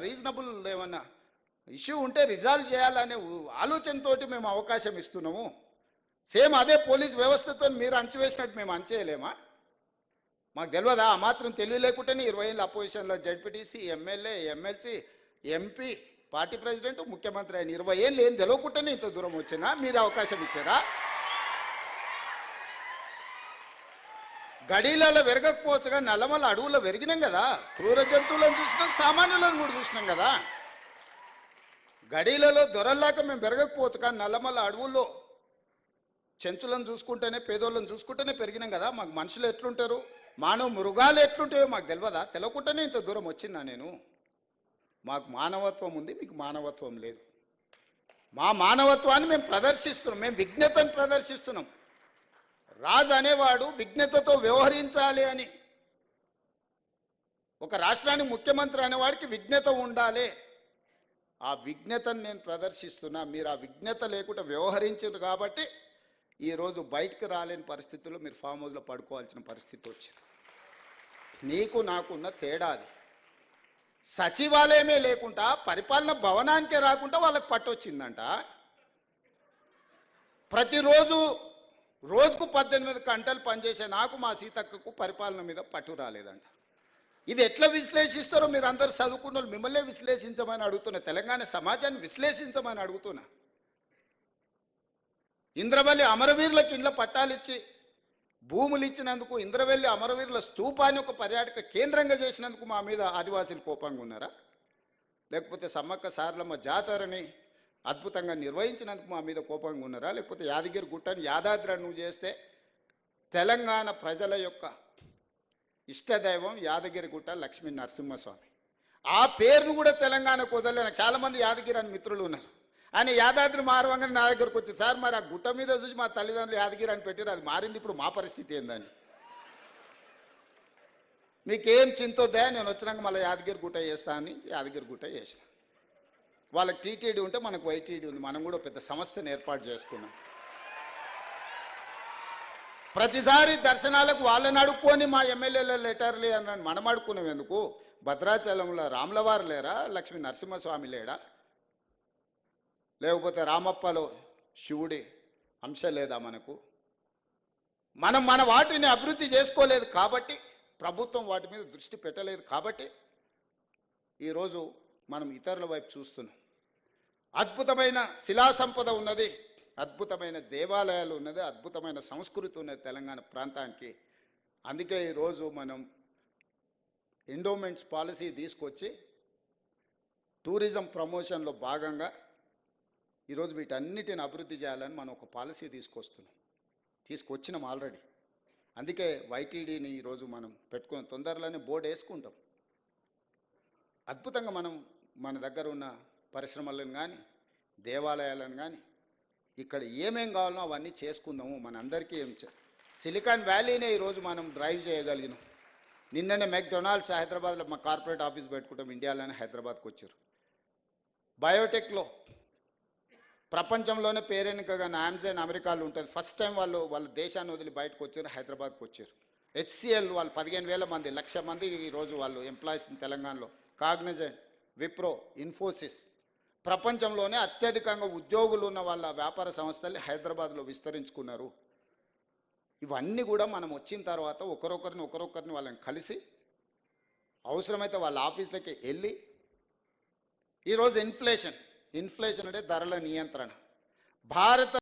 Reasonable ఏమన్నా issue ఉంటే resolve చేయాలనే ఆలోచనతోటి మేము అవకాశం ఇస్తున్నాము. సేమ్ అదే పోలీస్ వ్యవస్థతో మీరు అంచివేసినట్టు మేము అంచేయలేమా? మాకు తెలియదా? ఆ మాత్రం తెలివి లేకుండానే 20 ఏళ్ళ అపోజిషన్లో ZPTC, MLA, MLC, MP, party president, ముఖ్యమంత్రి అయిన 20 ఏళ్ళు ఏం తెలియకుండానే ఇంత దూరం వచ్చినా మీరు అవకాశం ఇచ్చారా? గడీలలో వెరగకపోవచ్చుగా నల్లమల్ల అడవుల్లో వెరిగినాం కదా, క్రూర జంతువులను చూసినాం, సామాన్యులను కూడా చూసినాం కదా. గడీలలో దొరల్లాక మేము పెరగకపోవచ్చు, కానీ నల్లమల్ల అడవుల్లో చెంచులను చూసుకుంటేనే, పేదోళ్ళని చూసుకుంటేనే పెరిగినాం కదా. మాకు మనుషులు ఎట్లుంటారు, మానవ మృగాలు ఎట్లుంటాయో మాకు తెలియదా? తెలియకుండానే ఇంత దూరం వచ్చినా నేను. మాకు మానవత్వం ఉంది, మీకు మానవత్వం లేదు. మా మానవత్వాన్ని మేము ప్రదర్శిస్తున్నాం, మేము విజ్ఞతను ప్రదర్శిస్తున్నాం. రాజు అనేవాడు విజ్ఞతతో వ్యవహరించాలి అని, ఒక రాష్ట్రానికి ముఖ్యమంత్రి అనేవాడికి విజ్ఞత ఉండాలి. ఆ విజ్ఞతను నేను ప్రదర్శిస్తున్నా. మీరు ఆ విజ్ఞత లేకుండా వ్యవహరించారు కాబట్టి ఈరోజు బయటకు రాలేని పరిస్థితుల్లో మీరు ఫామ్ హౌస్లో పడుకోవాల్సిన పరిస్థితి వచ్చింది. నీకు నాకున్న తేడా అది. సచివాలయమే లేకుండా, పరిపాలన భవనానికే రాకుండా వాళ్ళకి పట్టొచ్చిందంట. ప్రతిరోజు రోజుకు 18 గంటలు పనిచేసే నాకు, మా సీతక్కకు పరిపాలన మీద పట్టు రాలేదంట. ఇది ఎట్లా విశ్లేషిస్తారో మీరు అందరు చదువుకున్న వాళ్ళు, మిమ్మల్నే విశ్లేషించమని అడుగుతున్నా. తెలంగాణ సమాజాన్ని విశ్లేషించమని అడుగుతున్నా. ఇంద్రవల్లి అమరవీరులకు ఇండ్ల పట్టాలిచ్చి భూములు ఇచ్చినందుకు, ఇంద్రవల్లి అమరవీరుల స్తూపాన్ని ఒక పర్యాటక కేంద్రంగా చేసినందుకు మా మీద ఆదివాసీలు కోపంగా ఉన్నారా? లేకపోతే సమ్మక్క సారలమ్మ జాతరని అద్భుతంగా నిర్వహించినందుకు మా మీద కోపంగా ఉన్నారా? లేకపోతే యాదగిరి గుట్టని యాదాద్రి నువ్వు చేస్తే తెలంగాణ ప్రజల యొక్క ఇష్టదైవం యాదగిరి గుట్ట లక్ష్మీ నరసింహస్వామి, ఆ పేరును కూడా తెలంగాణకు వదలలేను. చాలామంది యాదగిరి అని మిత్రులు ఉన్నారు. ఆయన యాదాద్రి మారవంగా నా దగ్గరకు వచ్చి, సార్ మరి ఆ గుట్ట మీద చూసి మా తల్లిదండ్రులు యాదగిరి అని పెట్టారు, అది మారింది, ఇప్పుడు మా పరిస్థితి ఏందని. మీకేం చింతొద్దా, నేను వచ్చినాక మళ్ళీ యాదగిరి గుట్ట చేస్తా అని యాదగిరి గుట్ట చేసిన. వాళ్ళకి టీటీడీ ఉంటే మనకు వైటీడీ ఉంది. మనం కూడా పెద్ద సంస్థను ఏర్పాటు చేసుకున్నాం. ప్రతిసారి దర్శనాలకు వాళ్ళని అడుక్కొని మా ఎమ్మెల్యేల లెటర్లే అని మనం అడుక్కున్నాం ఎందుకు? భద్రాచలంలో రాములవారు లేరా? లక్ష్మీ నరసింహస్వామి లేడా? లేకపోతే రామప్పలో శివుడి అంశ లేదా మనకు? మనం మన వాటిని అభివృద్ధి చేసుకోలేదు కాబట్టి, ప్రభుత్వం వాటి మీద దృష్టి పెట్టలేదు కాబట్టి ఈరోజు మనం ఇతరుల వైపు చూస్తున్నాం. అద్భుతమైన శిలా సంపద ఉన్నది, అద్భుతమైన దేవాలయాలు ఉన్నది, అద్భుతమైన సంస్కృతి ఉన్నది తెలంగాణ ప్రాంతానికి. అందుకే ఈరోజు మనం ఎండోమెంట్స్ పాలసీ తీసుకొచ్చి టూరిజం ప్రమోషన్లో భాగంగా ఈరోజు వీటన్నిటిని అభివృద్ధి చేయాలని మనం ఒక పాలసీ తీసుకొచ్చినాం ఆల్రెడీ. అందుకే వైటీడీని ఈరోజు మనం పెట్టుకుని తొందరలోనే బోర్డు వేసుకుంటాం. అద్భుతంగా మనం మన దగ్గర ఉన్న పరిశ్రమలను కానీ, దేవాలయాలను కానీ, ఇక్కడ ఏమేం కావాలో అవన్నీ చేసుకుందాము. మనందరికీ సిలికాన్ వ్యాలీనే ఈరోజు మనం డ్రైవ్ చేయగలిగినాం. నిన్ననే మెక్డొనాల్డ్స్ హైదరాబాద్లో మా కార్పొరేట్ ఆఫీస్ పెట్టుకుంటాం, ఇండియాలోనే హైదరాబాద్కి వచ్చారు. బయోటెక్లో ప్రపంచంలోనే పేరెన్నికగా నామ్జైన్ అమెరికాలో ఉంటుంది. ఫస్ట్ టైం వాళ్ళ దేశాన్ని వదిలి బయటకు వచ్చారు, హైదరాబాద్కి వచ్చారు. హెచ్సిఎల్ వాళ్ళు 15,000 మంది, 1,00,000 మంది ఈరోజు వాళ్ళు ఎంప్లాయీస్ తెలంగాణలో. కాగ్నిజెంట్, విప్రో, ఇన్ఫోసిస్, ప్రపంచంలోనే అత్యధికంగా ఉద్యోగులు ఉన్న వాళ్ళ వ్యాపార సంస్థల్ని హైదరాబాద్లో విస్తరించుకున్నారు. ఇవన్నీ కూడా మనం వచ్చిన తర్వాత ఒకరొకరిని వాళ్ళని కలిసి, అవసరమైతే వాళ్ళ ఆఫీసులకి వెళ్ళి, ఈరోజు ఇన్ఫ్లేషన్ అంటే ధరల నియంత్రణ. భారత